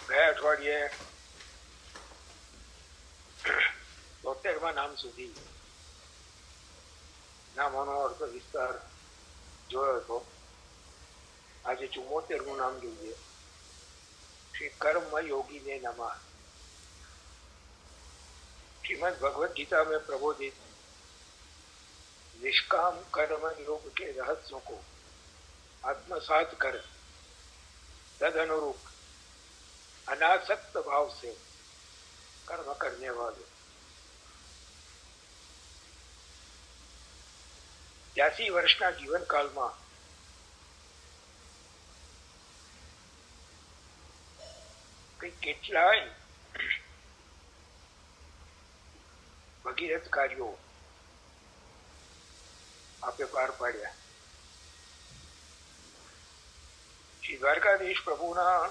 ગયા અઠવાડિયે 73માં નામ સુધી નામોનો અર્થ વિસ્તાર જોયો હતો. આજે 74મું નામ જોઈએ. શ્રી કર્મ યોગીને નમઃ. श्रीमद् भगवद गीता में प्रबोधित निष्काम कर्म योग के रहस्यों को आत्मसात कर तद अनुरूप अनासक्त भाव से कर्म करने वाले 83 વર્ષના જીવનકાળમાં કેટલાય ભગીરથ કાર્યો આપે પાર પાડ્યા. શ્રી દ્વારકાધીશ પ્રભુના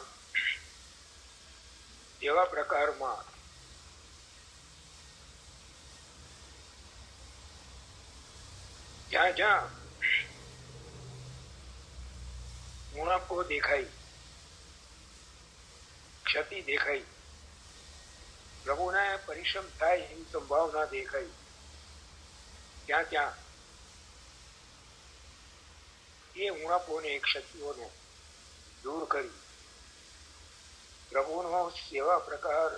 એવા પ્રકારમાં જ્યાં જ્યાં ઉણપો દેખાઈ, ક્ષતિ દેખાઈ, પ્રભુને પરિશ્રમ થાય એવી સંભાવના દેખાઈ, ત્યાં ત્યાં એ ઉણપોને ક્ષતિઓને દૂર કરી પ્રભુનો સેવા પ્રકાર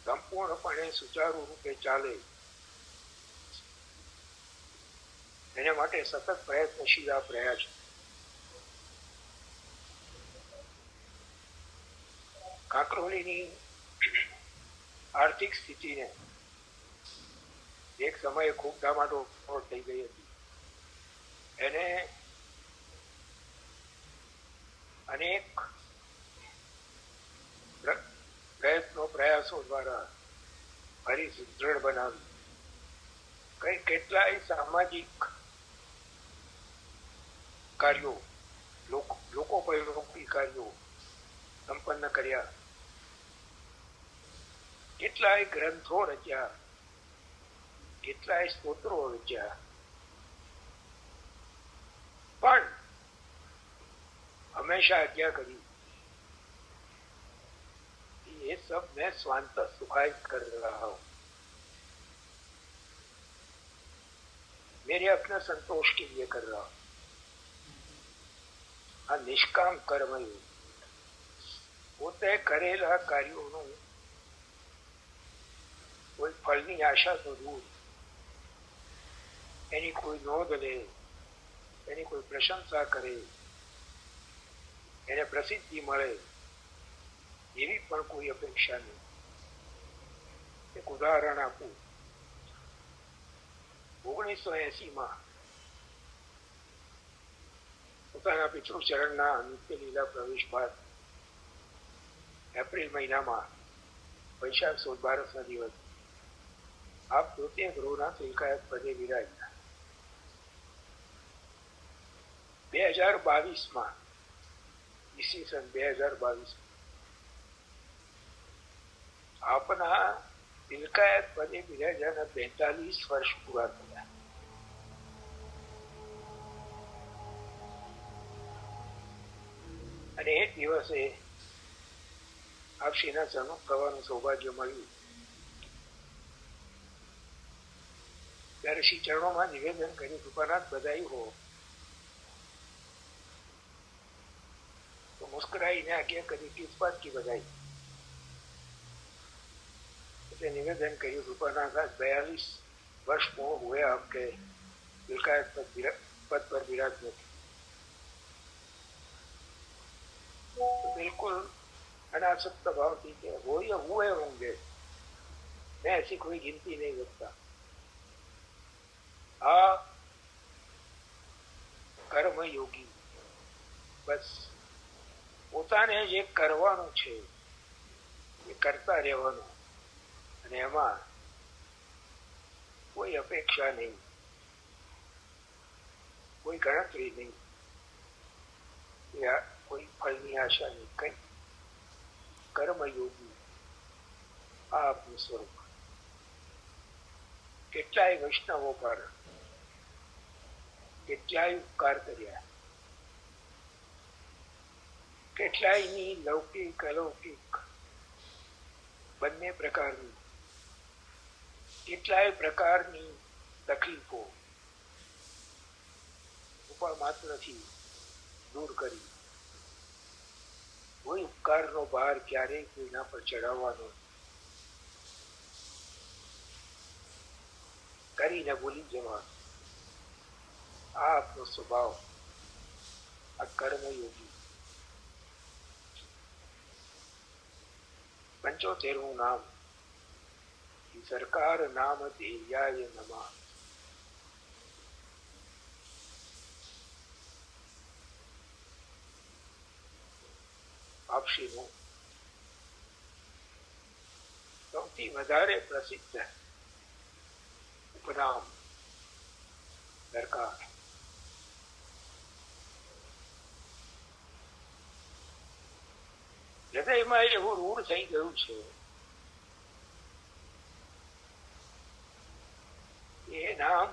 સંપૂર્ણપણે સુચારુ રૂપે ચાલે એના માટે સતત પ્રયત્નશીલ આપ રહ્યા છે. કાંકરોલીની આર્થિક સ્થિતિને એક સમયે ખૂબ ડામાડોળ થઈ ગઈ હતી. એને અનેક પ્રયાસો દ્વારા ફરી સુદૃઢ બનાવી કેટલાય સામાજિક કાર્યો, લોકોપયોગી કાર્યો સંપન્ન કર્યા, કેટલાય ગ્રંથો રચ્યા, કેટલાય સ્તોત્રો રચ્યા, પણ હંમેશા આજ્ञा કરી ये सब मैं स्वांत सुखाय कर रहा हूं, मेरे अपने संतोष के लिए कर रहा हूं. આ નિષ્કામ કર્મ પોતે કરેલા કાર્યોનું કોઈ ફળની આશા તો દૂર, એની કોઈ નોંધ લે, એની કોઈ પ્રશંસા કરે, એને પ્રસિદ્ધિ મળે એવી પણ કોઈ અપેક્ષા નહીં. એક ઉદાહરણ આપું. 1980માં પોતાના પિતૃચરણના નિત્ય લીલા પ્રવેશ બાદ એપ્રિલ મહિનામાં વૈશાખ સુદ 12ના દિવસ આપ પોતે ગૃહના તિલકાયત પદે વિરાજ્યા. 2022માં ઈસવીસન 2022 આપના તિલકાયત પદે બિરાજ્યાના 42 વર્ષ પૂરા થયા. અને એ દિવસે આપશ્રીના સન્મુખ થવાનું સૌભાગ્ય મળ્યું. ત્યારે શ્રી ચરણોમાં નિવેદન કરી કૃપાનાથ બધાઈ હો, तो मुस्कुराई आज्ञा करी किस बात की बधाई. निवेदन करिए कृपानाथ 42 वर्ष पूर्ण हुए आपके तिलकायत पद पर विराजमान. तो बिल्कुल अनासक्त भाव थी कि वो या हुए होंगे, मैं ऐसी कोई गिनती नहीं करता. आ कर्म योगी बस પોતાને જે કરવાનું છે એ કરતા રહેવાનું, અને એમાં કોઈ અપેક્ષા નહીં, કોઈ ગણતરી નહીં, કોઈ ફળની આશા નહીં, કઈ કર્મયોગી આ આપનું સ્વરૂપ. કેટલાય વૈષ્ણવો પર કેટલાય ઉપકાર કર્યા, કેટલાયની લૌકિક અલૌકિક બંને પ્રકારની કેટલાય પ્રકારની તકલીફો ઉપર માત્રથી દૂર કરી. કોઈ ઉપકારનો ભાર ક્યારેય કોઈના પર ચડાવવાનો કરીને ભૂલી જવાનો. આ આપનો સ્વભાવ. આ કર્મયોગી 75મું નામ સરકાર નામ ધેયાય નમઃ. આપશીનું સૌથી વધારે પ્રસિદ્ધ ઉપનામ સરકાર. હૃદયમાં એવું રૂઢ થઈ ગયું છે એ નામ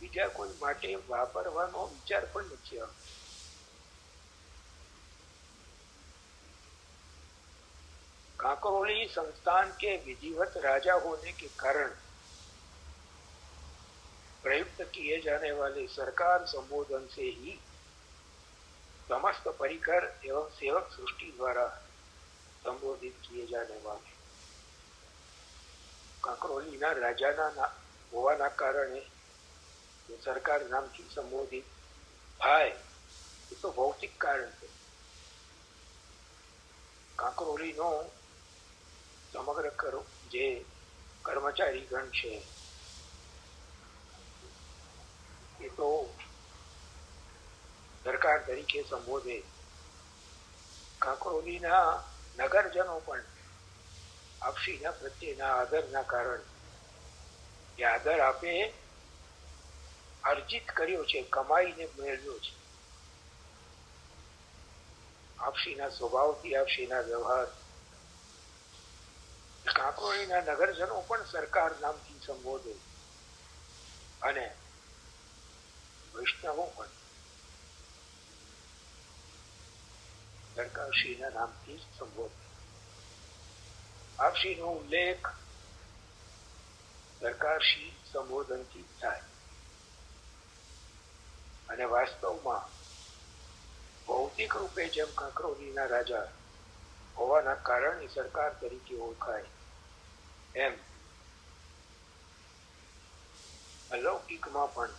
બીજા કોઈ માટે વાપરવાનો વિચાર પણ નથી આવતો. काकरोली संस्थान के विधिवत राजा होने के कारण प्रयुक्त किए जाने वाले सरकार संबोधन से ही समस्त परिकर एवं सेवक सृष्टि द्वारा संबोधित किए जाने वाले काकरोलीना राजाना होवाना कारणे सरकार नामથી સંબોધિત થાય એ તો ભૌતિક કારણ છે. કાંકરોલીનો સમગ્ર જે કર્મચારી ગણ છે એ તો સરકાર તરીકે સંબોધે. કાંકરોલીના નગરજનો પણ આપશીના પ્રત્યેના આદરના કારણે એ આદર આપે અર્જિત કર્યો છે, કમાઈને મેળવ્યો છે. આપશીના સ્વભાવથી આપશીના વ્યવહાર કાંકરોલીના નગરજનો પણ સરકાર નામથી સંબોધે અને વૈષ્ણવો પણ સરકારશ્રીના નામથી સંબોધે. આપશ્રીનો ઉલ્લેખ સરકારશ્રી સંબોધનથી થાય અને વાસ્તવમાં ભૌતિક રૂપે જેમ કાંકરોલીના રાજા હોવાના કારણે સરકાર તરીકે ઓળખાય એમ અલૌકિકમાં પણ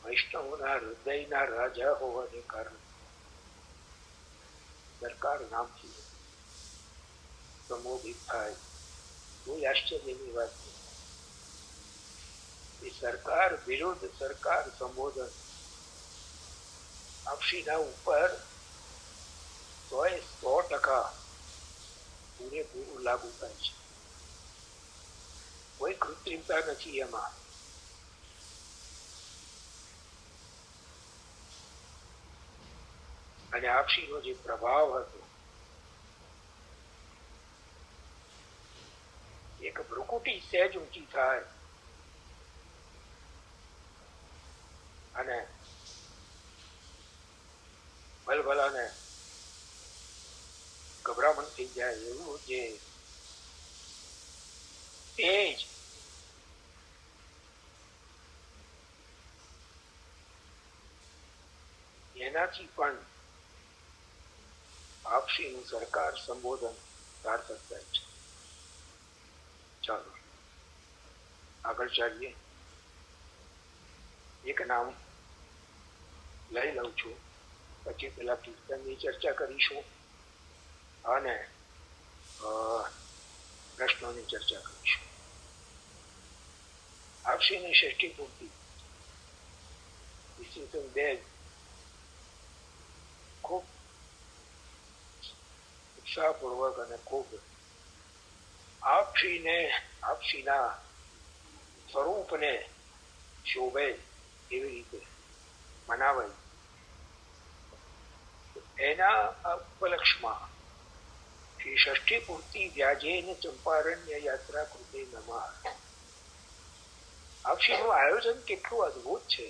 વૈષ્ણવોના હૃદયના રાજા હોવાને કારણે સરકાર નામથી સંબોધિત થાય. કોઈ આશ્ચર્યની વાત નથી. એ સરકાર વિરુદ્ધ સરકાર સંબોધન આપશીના ઉપર 100% પૂરેપૂરું લાગુ થાય છે. કોઈ કૃત્રિમતા નથી એમાં. અને આપશીનો જે પ્રભાવ હતો એક ભ્રુકુટી સહેજ ઊંચી થાય અને ભલભલાને ગભરામણ થઈ જાય એવું જે તેજ એનાથી પણ આપશીનું સરકાર સંબોધન સાર્થક થાય છે. ચાલો આગળ ચાલીએ. એક નામ લઈ લઉં છું, પછી પેલા કીર્તનની ચર્ચા કરીશું અને પ્રશ્નોની ચર્ચા કરીશું. આપશીની ષષ્ઠી પૂર્તિ ઈસવીસન 2 ખૂબ ઉત્સાહપૂર્વક અને ખૂબ આપશીના સ્વરૂપને શોભે એવી રીતે મનાવાય એના ઉપલક્ષમાં શ્રી ષષ્ઠી પૂર્તિ વ્યાજેન ચંપારણ્ય યાત્રા કૃતે નમઃ. આપશીનું આયોજન કેટલું અદભુત છે.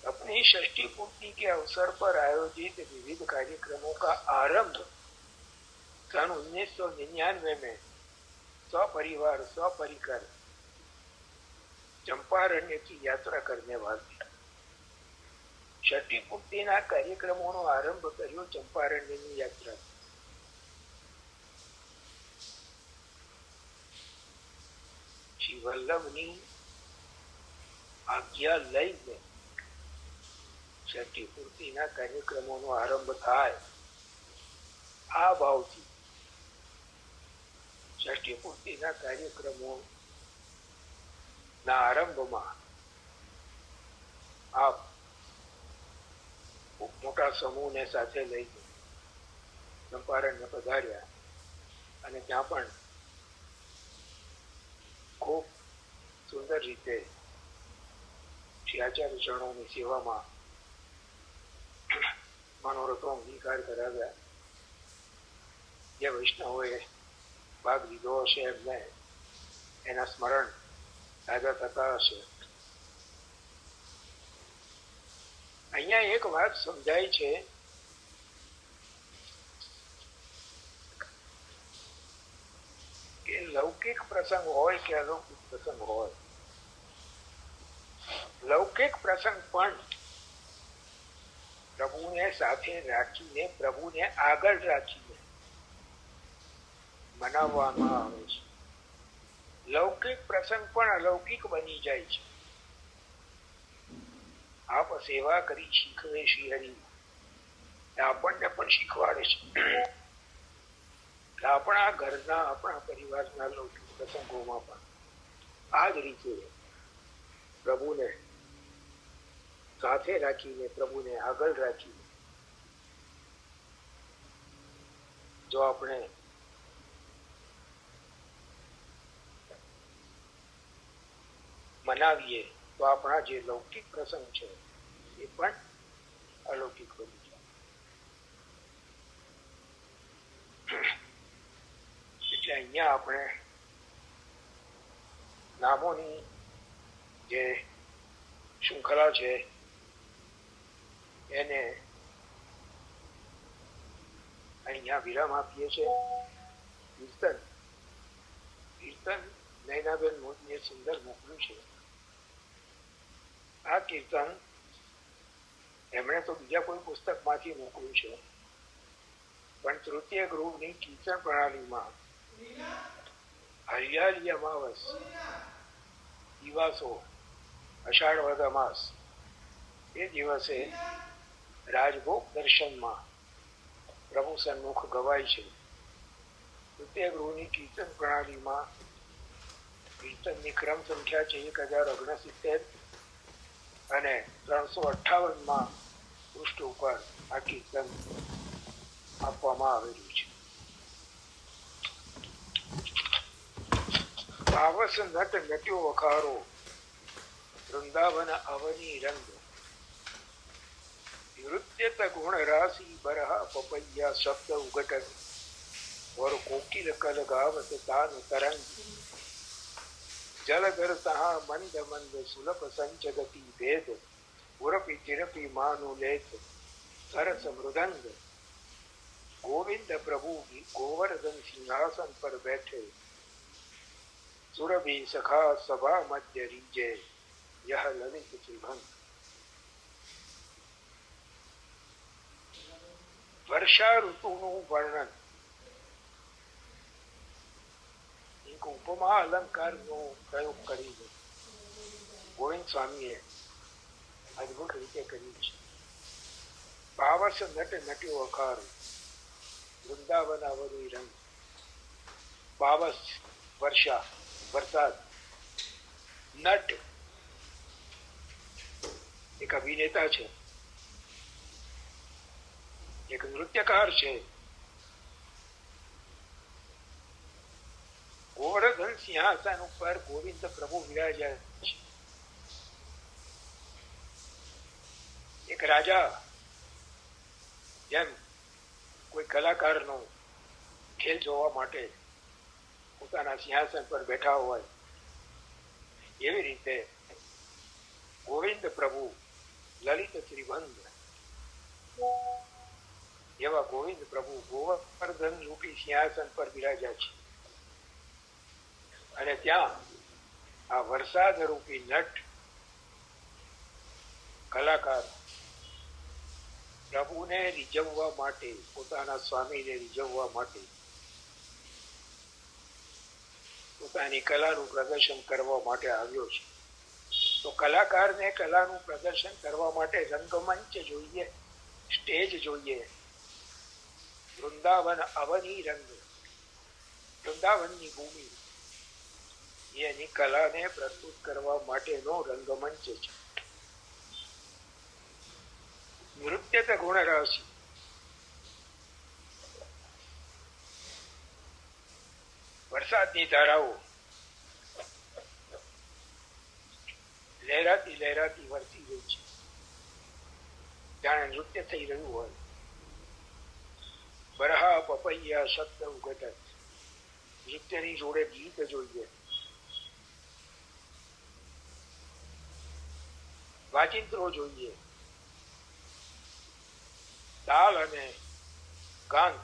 अपनी षष्ठी पूर्ति के अवसर पर आयोजित विविध कार्यक्रमों का आरंभ सन 1999 में सपरिवार सपरिकर चंपारण्य की यात्रा करने वाली षष्ठी पूर्तिना कार्यक्रमोનો આરંભ કર્યો ચંપારણ્યની યાત્રા. શ્રી વલ્લભની આજ્ઞા લઈને ષષ્ઠી પૂર્તિના કાર્યક્રમોનો આરંભ થાય આ ભાવથી ષષ્ઠી પૂર્તિના કાર્યક્રમોના આરંભમાં આપ મોટા સમૂહને સાથે લઈને ચંપારણ્ય પધાર્યા અને ત્યાં પણ ખૂબ સુંદર રીતે શ્રી આચાર્ય ચરણોની સેવામાં મનોરથો અંગીકાર કરાવ્યા. જે વૈષ્ણવોએ ભાગ લીધો હશે એમને એના સ્મરણ તાજા થતા હશે. અહીંયા એક વાત સમજાય છે કે લૌકિક પ્રસંગ હોય કે અલૌકિક પ્રસંગ હોય, લૌકિક પ્રસંગ પણ પ્રભુને સાથે રાખીને, પ્રભુને આગળ રાખીને મનાવવામાં આવે છે. લૌકિક પ્રસંગ પણ અલૌકિક બની જાય છે. આપ સેવા કરી શીખવે શ્રી હરિ આપણને પણ શીખવાડે છે. આપણા ઘરના, આપણા પરિવારના લૌકિક પ્રસંગોમાં પણ આ જ રીતે પ્રભુને સાથે રાખીને, પ્રભુને આગળ રાખીને જો આપણે મનાવીએ તો આપણા જે લૌકિક પ્રસંગ છે એ પણ અલૌકિક બની જાય. એટલે અહીંયા આપણે નામોની જે શૃંખલા છે એને અહીંયા વિરામ આપીએ છીએ. કીર્તન નૈનાબેન મોદીએ સુંદર મોકલ્યું છે. આ કીર્તન એમણે તો બીજા કોઈ પુસ્તકમાંથી મોકલ્યું છે, પણ તૃતીય ગૃહની કીર્તન પ્રણાલીમાં હરિયાળી અમાવસ દિવાસો અષાઢ વદ અમાસ એ દિવસે રાજભોગ દર્શનમાં પ્રભુ સન્મુખ ગવાય છે. તૃતીય ગૃહની કીર્તન પ્રણાલીમાં કીર્તનની ક્રમ સંખ્યા છે 1069 અને 358 પૃષ્ઠ ઉપર આ કીર્તન આપવામાં આવેલું છે. પાવસ નટ નટ્યો વખારો વૃંદાવન અવની રંગ નૃત્યત ગુણ રાશિ બરહ પપૈયા શબ્દ ઉગટન और कोकिल कल गावत तान तरंग जलधर तहा मंद मंद सुलभ संचगति भेद उरपि तिरपि मानु लेत सरस मृदंग गोविंद प्रभु गोवर्धन सिंहासन पर बैठे सुरभि सखा सभा मध्य रीजे यह ललित सुभंग. वर्षा ऋतुનું વર્ણન એક ઉપમા અલંકારનો પ્રયોગ કરીને ગોવિંદ સ્વામીએ અદભુત રીતે કર્યું છે. પાવસ નટ નટ્યો વખારો વૃંદાવન અવની રંગ. પાવસ વર્ષા, વરસાદ. નટ એક અભિનેતા છે, એક નૃત્યકાર છે. ગોવર્ધન સિંહાસન ઉપર ગોવિંદ પ્રભુ વિરાજ્યા છે. એક રાજા જેમ કોઈ કલાકારનો ખેલ જોવા માટે પોતાના સિંહાસન પર બેઠા હોય, એવી રીતે ગોવિંદ પ્રભુ લલિત ત્રિભંગ એવા ગોવિંદ પ્રભુ ગોવર્ધન રૂપી સિંહાસન પર બિરાજ્યા છે. અને ત્યાં આ વરસાદ રૂપી નટ કલાકાર પ્રભુને રીઝવવા માટે, પોતાના સ્વામીને રીઝવવા માટે પોતાની કલાનું પ્રદર્શન કરવા માટે આવ્યો છે. તો કલાકારને કલાનું પ્રદર્શન કરવા માટે રંગમંચ જોઈએ, સ્ટેજ જોઈએ. વૃંદાવન અવની રંગ, વૃંદાવનની ભૂમિ એની કલાને પ્રસ્તુત કરવા માટેનો રંગમંચ છે. નૃત્ય તે ગુણ રાશિ, વરસાદની ધારાઓ લહેરાતી લહેરાતી વરસી રહી છે, જાણે નૃત્ય થઈ રહ્યું હોય. બરહા પપૈયા શબ્દ ઉઘટત, નૃત્યની જોડે ગીત જોઈએ. વાચિંત્રો જોઈએ, તાલ અને ગાન.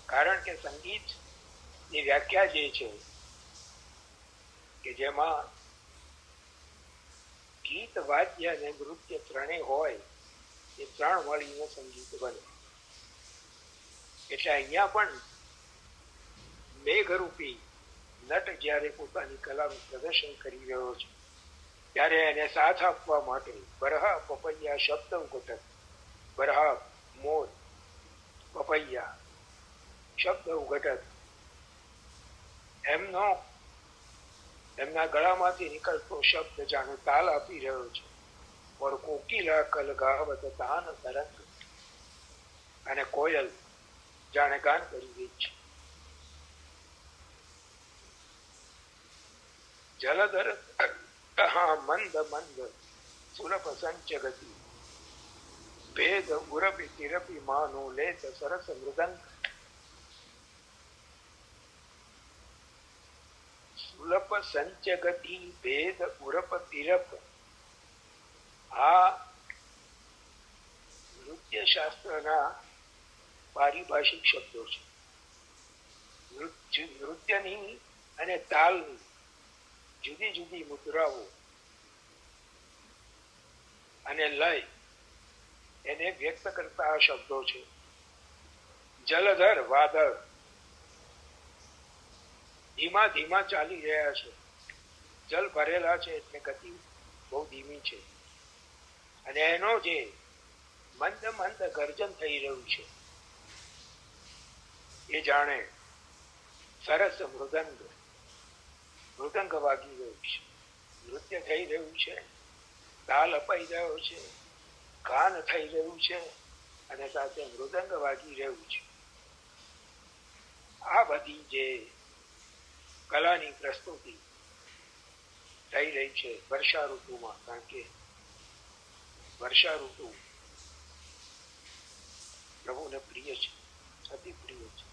કારણ કે સંગીત ની વ્યાખ્યા જે છે કે જેમાં ગીત, વાદ્ય અને નૃત્ય ત્રણેય હોય, એ ત્રણ મળીને સંગીત બને. એટલે અહીંયા પણ મેઘરૂપી નટ જ્યારે પોતાની કલાનું પ્રદર્શન કરી રહ્યો છે, ત્યારે એને સાથ આપવા માટે બરહા પપૈયા શબ્દ ઉઘટત, બરહા મોર, પપૈયા શબ્દ ઉઘટત, એમના ગળામાંથી નીકળતો શબ્દ જાણે તાલ આપી રહ્યો છે. ઓર કોકિલા કલગાવત તાન તરંગ, અને કોયલ જાણે ગાન કરી રહી છે. જલધર મંદ મંદ સુરપ સંચ ગતિ, ભેદ ઉરપી તિરપી માનો લેત સરસ મૃદંગ. સુલપ સંચ ગતિ, ભેદ ઉરપ તિરપ, આ નૃત્ય શાસ્ત્રના પારિભાષિક શબ્દો છે. નૃત્યની અને તાલની જુદી જુદી મુદ્રાઓ અને લય એને વ્યક્ત કરતા આ શબ્દો છે. જલધર વાદળ ધીમા ધીમા ચાલી રહ્યા છે, જલ ભરેલા છે એટલે ગતિ બહુ ધીમી છે. અને એનો જે મંદ મંદ ગર્જન થઈ રહ્યું છે, એ જાણે સરસ મૃદંગ વાગી રહ્યું છે. નૃત્ય થઈ રહ્યું છે, તાલ અપાઈ રહ્યો છે, ગાન થઈ રહ્યું છે, અને સાથે મૃદંગ વાગી રહ્યું છે. આ બધી જે કલાની પ્રસ્તુતિ થઈ રહી છે વર્ષા ઋતુમાં, કારણ કે વર્ષા ઋતુ પ્રભુને પ્રિય છે, અતિ પ્રિય છે.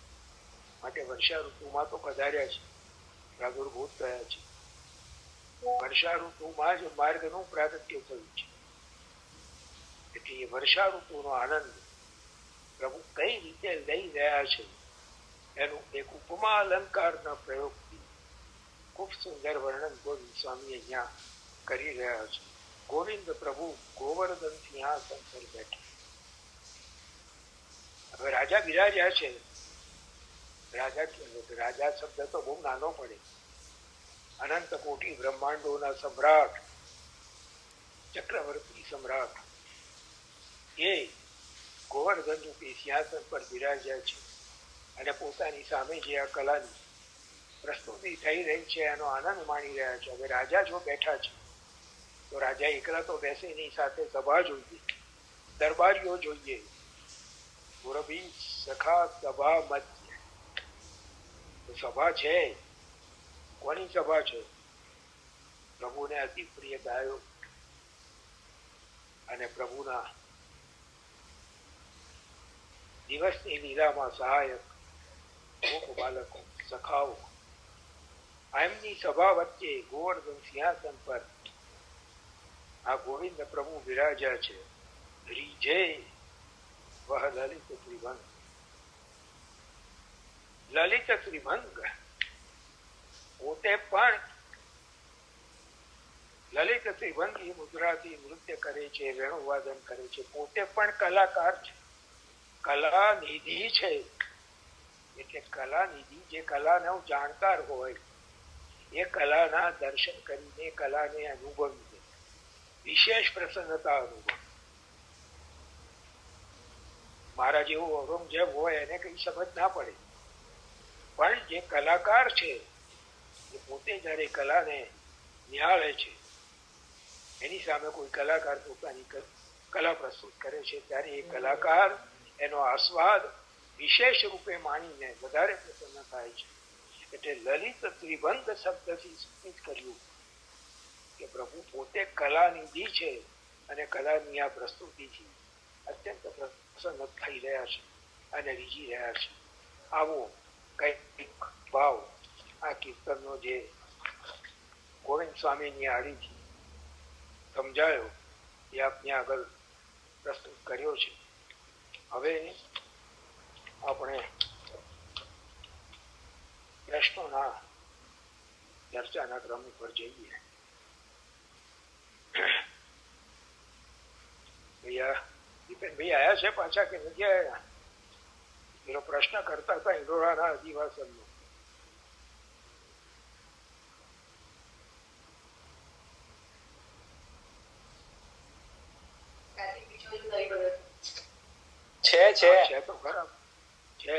માટે વર્ષા ઋતુમાં તો પધાર્યા છે, પ્રાદુર્ભૂત થયા છે. વર્ષા ઋતુમાં જ માર્ગનું પ્રાગટ્ય થયું છે. એટલે વર્ષા ઋતુનો આનંદ પ્રભુ કઈ રીતે લઈ રહ્યા છે એનું એક ઉપમા અલંકારના પ્રયોગથી ખૂબ સુંદર વર્ણન ગોવિંદ સ્વામી અહીંયા કરી રહ્યા છે. ગોવિંદ પ્રભુ ગોવર્ધન સિંહાસન પર બેઠા. હવે રાજા બિરાજ્યા છે. રાજા શબ્દ તો બહુ નાનો પડે. અનંત કોટી બ્રહ્માંડોના સમ્રાટ, ચક્રવર્તી સમ્રાટ, એ ગોવર્ધન રૂપી સિંહાસન પર બિરાજ્યા છે અને પોતાની સામે જે આ કલાની પ્રસ્તુતિ થઈ રહી છે એનો આનંદ માણી રહ્યા છે. હવે રાજા જો બેઠા છે તો રાજા એકલા તો બેસે નહીં, સાથે સભા જોઈએ, દરબારીઓ જોઈએ. મુરબી સખા સભા મધ્ય, સભા છે. કોની સભા છે? પ્રભુને અતિ પ્રિય ગાયો અને પ્રભુના દિવસની લીલામાં સહાયક ગોપ બાલકો સખાઓ એમની સભા વચ્ચે ગોવર્ધન સિંહાસન પર આ ગોવિંદ પ્રભુ બિરાજ્યા છે. રીજે વહ લલિત ત્રિભંગ. લલિત ત્રિભંગ પોતે પણ લલિત ત્રિભંગ એ મુદ્રાથી નૃત્ય કરે છે, વેણુવાદન કરે છે, પોતે પણ કલાકાર છે, કલા નિધિ છે. એટલે કલા નિધિ જે કલાનો જાણકાર હોય એ કલાના દર્શન કરીને કલાને અનુભવીને વિશેષ પ્રસન્નતા અનુભવ. મારા જેવું ઔરંગઝેબ હોય એને કઈ સમજ ના પડે, પણ જે કલાકાર છે એ પોતે જયારે કલાને નિહાળે છે, એની સામે કોઈ કલાકાર પોતાની કલા પ્રસ્તુત કરે છે, ત્યારે એ કલાકાર એનો આસ્વાદ વિશેષ રૂપે માણીને વધારે પ્રસન્ન થાય છે. એટલે લલિત ત્રિભંગ શબ્દથી સૂચિત કર્યું કે પ્રભુ પોતે કલાનિધિ છે અને કલાની આ પ્રસ્તુતિથી અત્યંત પ્રસન્ન થઈ રહ્યા છે અને રીઝી રહ્યા છે. આવો કઈક ભાવ આ કીર્તનનો જે ગોવિંદ સ્વામીની આડીથી સમજાયો એ આપને આગળ પ્રસ્તુત કર્યો છે. હવે આપણે પ્રશ્નોના ચર્ચાના ક્રમ ઉપર જઈએ. દીપેનભાઈ આયા છે પાછા કે નથી આયા? એનો પ્રશ્ન કરતા હતા ઇન્દોરાના અધિવાસનનો. છે તો ખરાબ છે.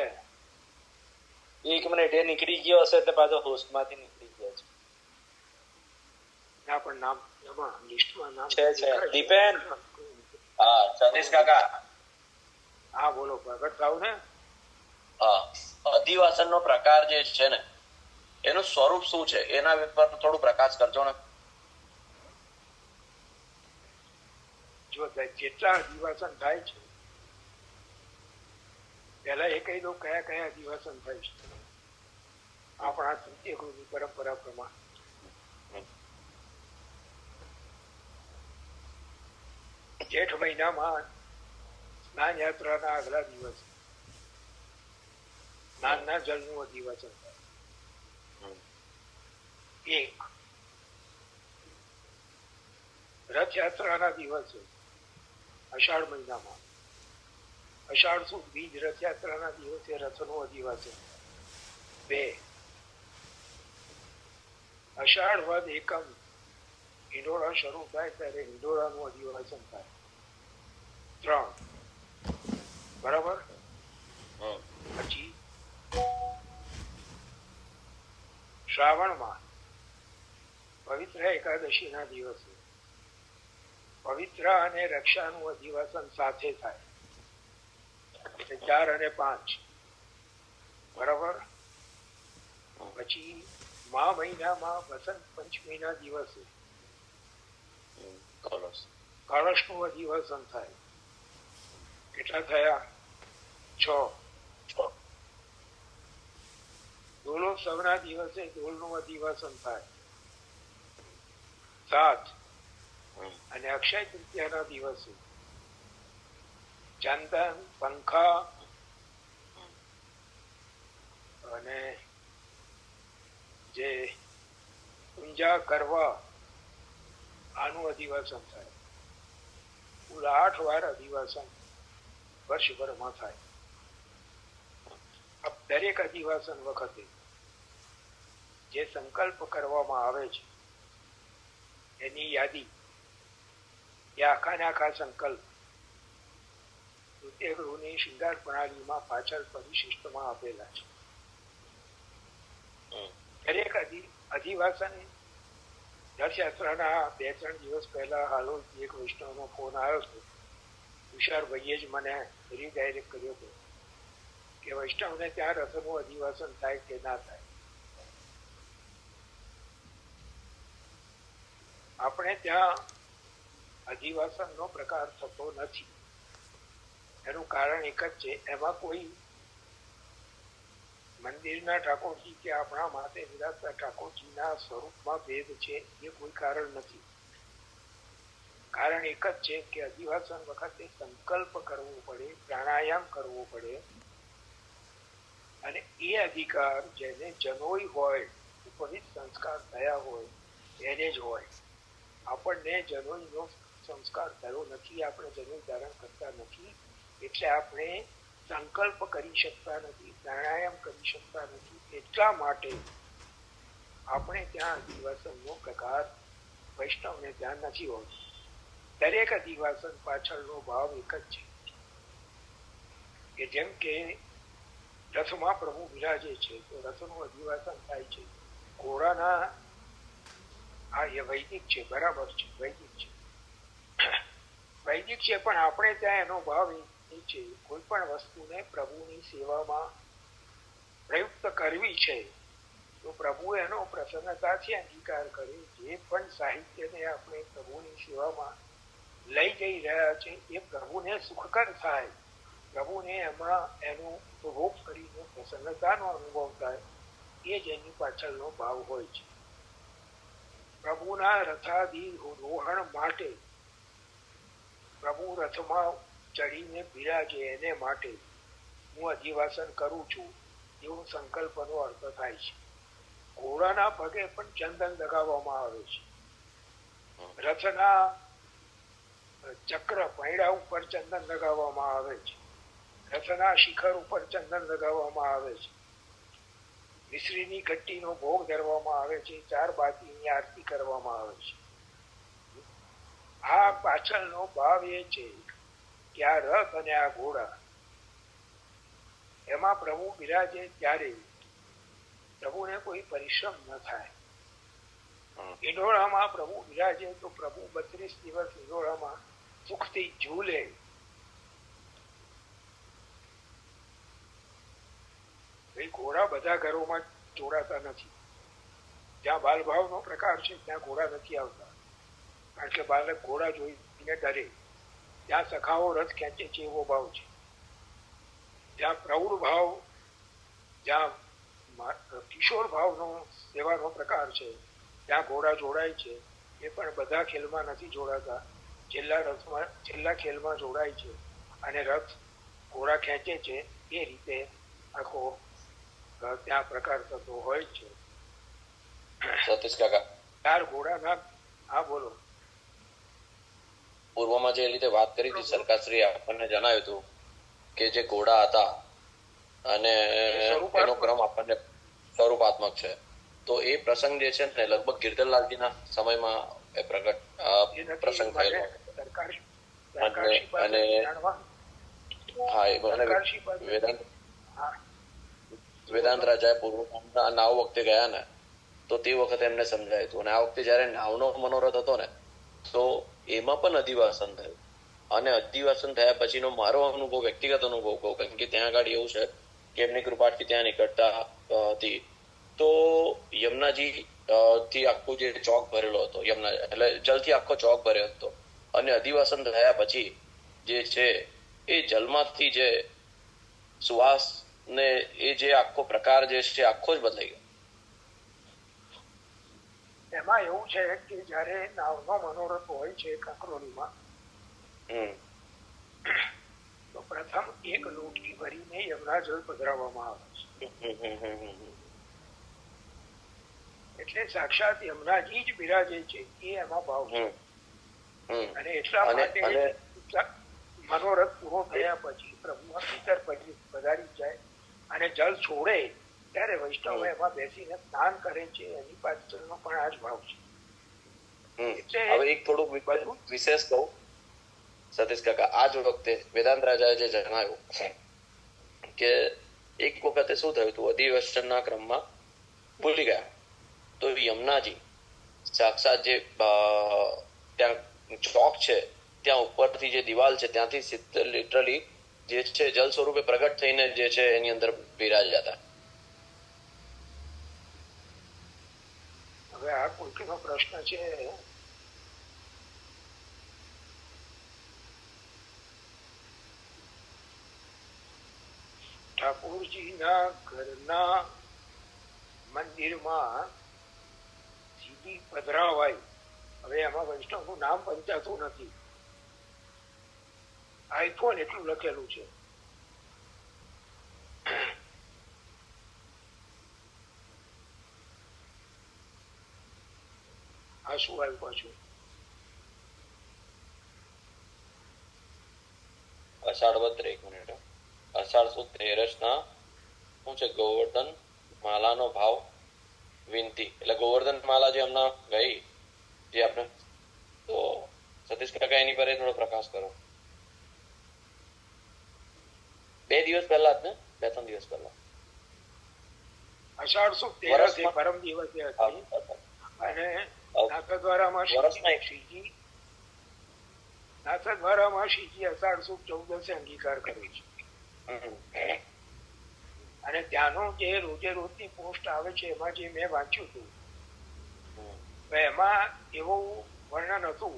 એક મિનિટ એ નીકળી ગયો હશે એટલે પાછો હોસ્ટમાંથી નીકળી ગયો છે. ના પણ નામ એમાં લિસ્ટમાં નામ છે. દીપેન. હા સતીશ કાકા. હા બોલો પ્રગટ થાવ ને. હા અધિવાસનનો પ્રકાર જે છે ને એનું સ્વરૂપ શું છે એના પર થોડું પ્રકાશ કરજો ને. જો જેટલા અધિવાસન થાય છે પેલા એ કહી દઉં કયા કયા અધિવાસન થાય છે આપણા તૃતીય ગુરુની પરંપરા પ્રમાણે. જેઠ મહિનામાં સ્નાન યાત્રાના આગલા દિવસે સ્નાનના જળનું અધિવાસન થાય. એક રથયાત્રાના દિવસે અષાઢ મહિનામાં અષાઢ સુદ બીજ રથયાત્રાના દિવસે રથનું અધિવાસન. બે અષાઢ વદ એકમ હિંડોળા શરૂ થાય ત્યારે હિંડોળાનું અધિવાસન થાય. ત્રણ બરાબર. પછી શ્રાવણમાં પવિત્ર એકાદશી ના દિવસે પવિત્ર અને રક્ષાનું અધિવાસન સાથે થાય. 4 અને 5 બરાબર. પછી મા મહિનામાં વસંત પંચમીના દિવસે કળશનું અધિવાસન થાય. કેટલા થયા? 6. દોલોત્સવના દિવસે દોલનું અધિવાસન થાય. 7. અને અક્ષય તૃતીયાના દિવસે ચંદન પંખા અને જે પૂંજા કરવા આનું અધિવાસન થાય. કુલ 8 વાર અધિવાસન વર્ષભરમાં થાય. દરેક અધિવાસન વખતે જે સંકલ્પ કરવામાં આવે છે એની યાદી એ આખાને આખા સંકલ્પ તૃતીય ગૃહની શૃંગાર પ્રણાલીમાં પાછળ પરિશિષ્ટમાં આપેલા છે. દરેક અધિવાસન રથયાત્રાના 2-3 દિવસ પહેલા હાલોલથી એક વૈષ્ણવનો ફોન આવ્યો હતો. તુષારભાઈએ જ મને રીડાયરેક્ટ કર્યો હતો કે વૈષ્ણવને ત્યાં રથનું અધિવાસન થાય કે ના થાય. આપણે ત્યાં અધિવાસનનો પ્રકાર થતો નથી. એનું કારણ એક જ છે, એમાં કોઈ મંદિરના ઠાકોરજી કે આપણા માતે વિરાજતા ઠાકોરજીના સ્વરૂપમાં ભેદ છે એ કોઈ કારણ નથી. કારણ એક જ છે કે અધિવાસન વખતે સંકલ્પ કરવો પડે, પ્રાણાયામ કરવો પડે, અને એ અધિકાર જેને જનોઈ હોય, ઉપવિત સંસ્કાર થયા હોય એને જ હોય. આપણને જનોઈનો સંસ્કાર થયો નથી, આપણે જનોઈ ધારણ કરતા નથી, એટલે આપણે સંકલ્પ કરી શકતા નથી, પ્રાણાયામ કરી શકતા નથી. એટલા માટે આપણે ત્યાં અધિવાસનનો પ્રકાર વૈષ્ણવને ધ્યાન નથી હોતું. દરેક અધિવાસન પાછળનો ભાવ એક જ છે કે જેમ કે રથમાં પ્રભુ બિરાજે છે તો રથનું અધિવાસન થાય છે. ઘોડાના આ એ વૈદિક છે, બરાબર છે, વૈદિક છે, વૈદિક છે, પણ આપણે ત્યાં એનો ભાવ એ છે, કોઈ પણ વસ્તુને પ્રભુની સેવામાં પ્રયુક્ત કરવી છે તો પ્રભુ એનો પ્રસન્નતાથી અંગીકાર કરે. જે પણ સાહિત્યને આપણે પ્રભુની સેવામાં લઈ જઈ રહ્યા છે એ પ્રભુને સુખકર થાય, પ્રભુને એમાં એનું ઉપભોગ કરીને પ્રસન્નતાનો અનુભવ થાય, એ જ એની પાછળનો ભાવ હોય છે. પ્રભુના રથાધિરોહણ માટે, પ્રભુ રથમાં ચડીને બિરાજે એને માટે હું અધિવાસન કરું છું એવો સંકલ્પનો અર્થ થાય છે. ઘોડાના પગે પણ ચંદન લગાવવામાં આવે છે. રથના ચક્ર પૈડા ઉપર ચંદન લગાવવામાં આવે છે. રથના શિખર ઉપર ચંદન લગાવવામાં આવે છે. મિશ્રીની ઘટ્ટીનો ભોગ ધરવામાં આવે છે. 4 બાતીની આરતી કરવામાં આવે છે. આ પાછળનો ભાવ એ છે કે આ રથ અને આ ઘોડા એમાં પ્રભુ બિરાજે ત્યારે પ્રભુને કોઈ પરિશ્રમ ન થાય. ઈંડોળામાં પ્રભુ બિરાજે તો પ્રભુ 32 દિવસ ઈંડોળામાં સુખથી ઝૂલે. ઘોડા બધા ઘરોમાં જોડાતા નથી. જ્યાં બાલભાવનો પ્રકાર છે ત્યાં ઘોડા નથી આવતા, કારણ કે બાલક ઘોડા જોઈને ડરે. જ્યાં સખાઓ રથ ખેંચે છે એવો ભાવ છે. જ્યાં પ્રૌઢ ભાવ, જ્યાં કિશોર ભાવનો સેવાનો પ્રકાર છે ત્યાં ઘોડા જોડાય છે. એ પણ બધા ખેલમાં નથી જોડાતા, છેલ્લા ખેલમાં જોડાય છે અને રથ ઘોડા ખેંચે છે. એ રીતે આખો ત્યાં પ્રકાર થતો હોય છે. સતીશ કાકા, 4 ઘોડાના. હા બોલો. પૂર્વમાં જે રીતે વાત કરી હતી સરકારશ્રીએ આપણને જણાવ્યું હતું કે જે ઘોડા હતા અને એનો ક્રમ આપણને સ્વરૂપાત્મક છે, તો એ પ્રસંગ જે છે ને લગભગ ગિરધરલાલજીના સમયમાં એ પ્રસંગ થયેલો. અને હા, એ મને વેદાંત રાજાએ પૂર્વમાં નાવ વખતે ગયા ને તો તે વખતે એમને સમજાયું હતું. અને આ વખતે જયારે નાવનો મનોરથ હતો ને તો એમાં પણ અધિવાસન થયું. અને અધિવાસન થયા પછીનો મારો અનુભવ, વ્યક્તિગત અનુભવ કહું, કારણ કે ત્યાં આગળ એવું છે કે એમની કૃપાથી ત્યાં નીકળતા હતી તો યમુનાજી થી આખો જે ચોક ભરેલો હતો, યમુના એટલે જલથી આખો ચોક ભર્યો હતો. અને અધિવાસન થયા પછી જે છે એ જલમાંથી જે સુવાસ ને એ જે આખો પ્રકાર જે છે આખો જ બદલાઈ ગયો. એમાં એવું છે કે જયારે નાવનો મનોરથ હોય છે કાંકરોલીમાં, તો પ્રથમ 1 લોટકી ભરીને યમુના જળ પધરાવવામાં આવે છે. એટલે સાક્ષાત યમુનાજી જ બિરાજે છે એ એમાં ભાવ છે. અને એટલા માટે મનોરથ પૂરો થયા પછી પ્રભુ ભીતર પધારી જાય અને જળ છોડે ત્યારે વૈષ્ણવ એમાં બેસીને સ્નાન કરે છે. એની પાછળનો પણ આ જ ભાવ છે. હવે એક થોડુંક વિશેષ કહું સતીશ કાકા, આ જ વખતે વેદાંત રાજાએ જે જણાવ્યું કે એક વખતે શું થયું હતું, અધિવેશનના ક્રમમાં ભૂલી ગયા તો યમુનાજી સાક્ષાત જે ત્યાં ચોક છે ત્યાં ઉપરથી જે દિવાલ છે ત્યાંથી લિટરલી જે છે જલ સ્વરૂપે પ્રગટ થઈને જે છે એની અંદર બિરાજ્યા હતા. હવે આ કોઈકનો પ્રશ્ન છે ઠાકોરજીના ઘરના મંદિરમાં સીધી પધરાવાય. હવે એમાં વૈષ્ણવનું નામ પંચાતું નથી, આઈફોન એટલું લખેલું છે. આ શું આવ્યું પાછું? અષાઢ વદ 1 મિનિટ. અષાઢ સુદ 13 શું છે? ગોવર્ધન માલાનો ભાવ વિનંતી. એટલે ગોવર્ધન માલા જે હમણાં ગઈ, જે આપણે, તો સતીશ કાકા એની પર થોડો પ્રકાશ કરો. 2 દિવસ પહેલા જ ને, 2-3 દિવસ પહેલા અષાઢ સુદ 13 પરમ દિવસે હતી. અને નાથદ્વારામાં શ્રીજી અષાઢ સુદ 14 અંગીકાર કરે છે. અને ત્યાંનું જે રોજે રોજની પોસ્ટ આવે છે એમાં જે મેં વાંચ્યું હતું, એમાં એવું વર્ણન હતું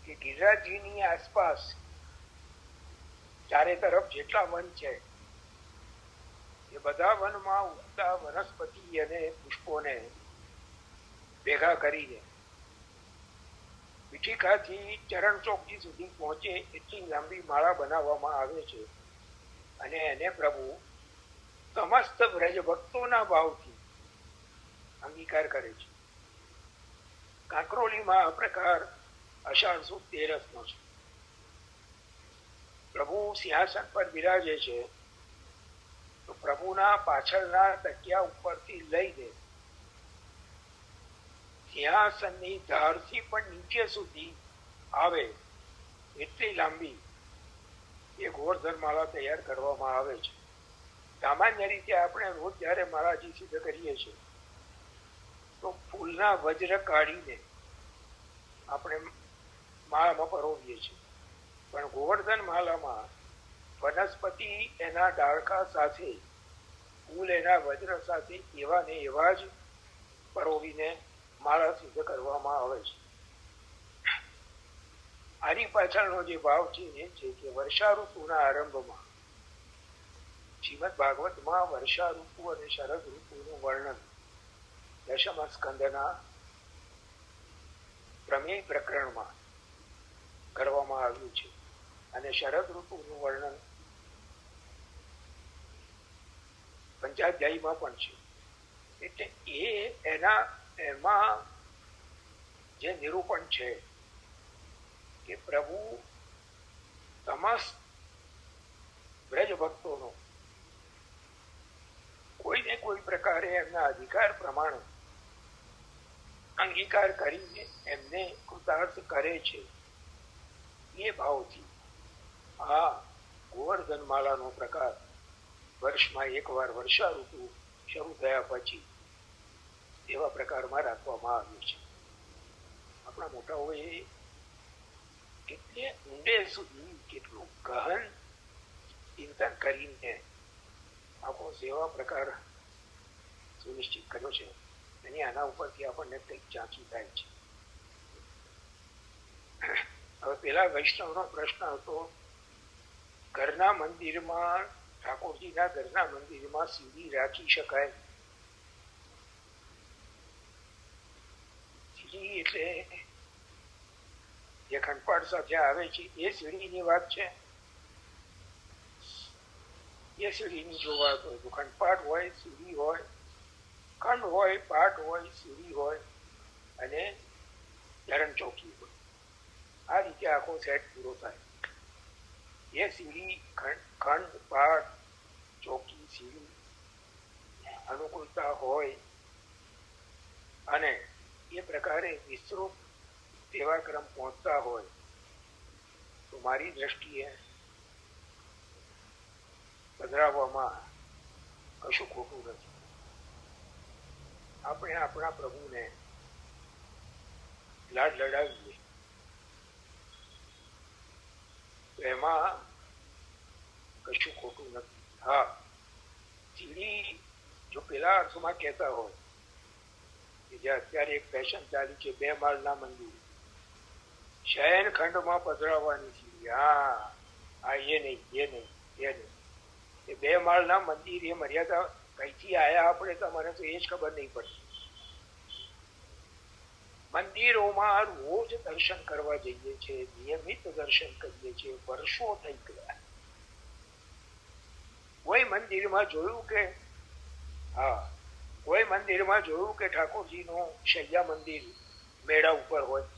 કે ગિરિરાજજીની આસપાસ ચારે તરફ જેટલા વન છે એ બધા વનમાં ઉગતા વનસ્પતિ અને પુષ્પોને ભેગા કરીને પીઠિકાથી ચરણ ચોકડી સુધી પહોંચે એટલી લાંબી માળા બનાવવામાં આવે છે. અને એને પ્રભુ સમસ્ત વ્રજ ભક્તોના ભાવથી અંગીકાર કરે છે. કાંકરોલીમાં આ પ્રકાર અષાઢ સુદ 13 છે. પ્રભુ સિંહાસન પર બિરાજે છે તો પ્રભુના પાછળના તકિયા ઉપરથી લઈને સિંહાસનની ધારથી પણ નીચે સુધી આવે એટલી લાંબી એ ગોવર્ધન માળા તૈયાર કરવામાં આવે છે. સામાન્ય રીતે આપણે રોજ જયારે માળાજી સિદ્ધ કરીએ છીએ તો ફૂલના વજ્ર કાઢીને આપણે માળામાં પરોવીએ છીએ, પણ ગોવર્ધન માળામાં વનસ્પતિ એના ડાળખા સાથે, ફૂલ એના વજ્ર સાથે એવા ને એવા જ પરોવીને માળા સિદ્ધ કરવામાં આવે છે. આની પાછળનો જે ભાવ છે એ છે કે વર્ષા ઋતુના આરંભમાં શ્રીમદ ભાગવતમાં વર્ષા ઋતુ અને શરદ ઋતુનું વર્ણન 10મા સ્કંદના પ્રમેય પ્રકરણમાં કરવામાં આવ્યું છે. અને શરદ ઋતુનું વર્ણન પંચાધ્યાયીમાં પણ છે. એટલે એમાં જે નિરૂપણ છે કે પ્રભુ સમસ્ત બ્રજ ભક્તોનો કોઈ ને કોઈ પ્રકારે એમના અધિકાર પ્રમાણે અંગીકાર કરીને એમને કૃતાર્થ કરે છે. એ ભાવથી આ ગોવર્ધન માળાનો પ્રકાર વર્ષમાં એકવાર વર્ષા ઋતુ શરૂ થયા પછી એવા પ્રકારમાં રાખવામાં આવ્યું છે. આપણા મોટાઓએ કેટલે ઊંડે સુધી કેટલું ગહન ચિંતન કરીને આખો સેવા પ્રકાર સુનિશ્ચિત કર્યો છે. એની આના ઉપરથી આપણને કંઈક ઝાંખી થાય છે. હવે પેલા વૈષ્ણવનો પ્રશ્ન હતો, ઘરના મંદિરમાં, ઠાકોરજીના ઘરના મંદિરમાં સીડી રાખી શકાય? સીડી એટલે જે ખંડપાટ સાથે આવે છે એ સીડીની વાત છે. એ સીડીની જો વાત હોય તો ખંડપાટ હોય, સીડી હોય, ખંડ હોય, પાટ હોય, સીડી હોય અને ચરણ ચોકી હોય. આ રીતે આખો સેટ પૂરો થાય. એ સીડી ખંડ, પાટ, ચોકી, સીડી અનુકૂળતા હોય અને એ પ્રકારે વિસ્તૃત સેવાક્રમ પહોંચતા હોય તો મારી દ્રષ્ટિએ પધરાવવામાં કશું ખોટું નથી. આપણે આપણા પ્રભુને લાડ લડાવીએ તો એમાં કશું ખોટું નથી. હા, સીડી જો પેલા અર્થમાં કહેતા હોય કે જે અત્યારે એક ફેશન ચાલી છે, 2 માળના મંદિર શયન ખંડમાં પધરાવવાની સીડી, હા એ નહીં, એ નહીં, એ નહીં. એ 2 માળના મંદિર એ મર્યાદા કઈથી આયા આપણે તો મને તો એ જ ખબર નહીં પડતી. મંદિરોમાં રોજ દર્શન કરવા જઈએ છીએ, નિયમિત દર્શન કરીએ છીએ, વર્ષો થઈ ગયા. કોઈ મંદિરમાં જોયું કે કોઈ મંદિરમાં જોયું કે ઠાકોરજીનું શૈયા મંદિર મેળા ઉપર હોય?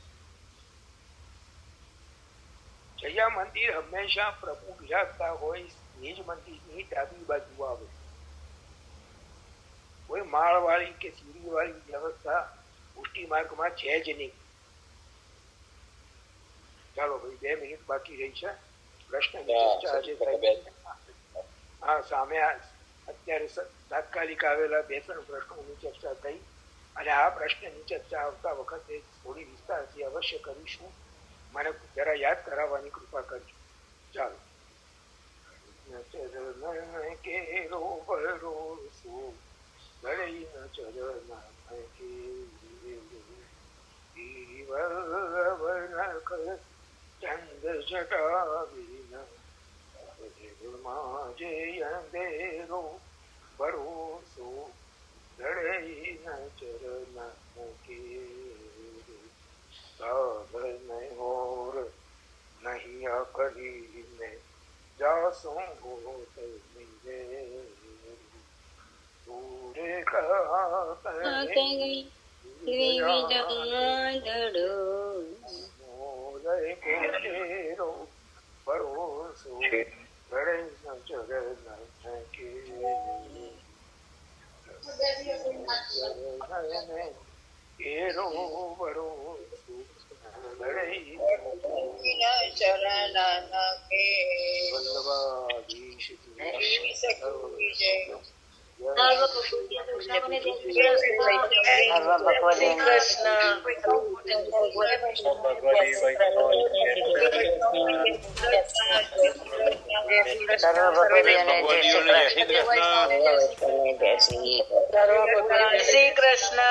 શૈયા મંદિર હંમેશા પ્રભુ બિરાજતા હોય નિજ મંદિરની ડાબી બાજુ આવે. કોઈ માળવાળી કે સીડીવાળી વ્યવસ્થા પુષ્ટિ માર્ગમાં છે જ નહીં. ચાલો ભાઈ 2 મિનિટ બાકી રહી છે. પ્રશ્નની ચર્ચા આજે હા સામે અત્યારે તાત્કાલિક આવેલા 2-3 પ્રશ્નોની ચર્ચા થઈ અને આ પ્રશ્નની ચર્ચા આવતા વખતે થોડી વિસ્તારથી અવશ્ય કરીશું. મને જરા યાદ કરાવવાની કૃપા કરજો. ચાલો. કેરો ભરોસો દળી ન ચરણ કે ચંદ જટા વિના જે અંધેરો ભરોસો દળી ન ચરણ કે સાધન ઓર નહીં કરીને જાસો હોત મિલે પૂરે ભરોસો ગળે કેરો ભરોસો શ્રી કૃષ્ણ.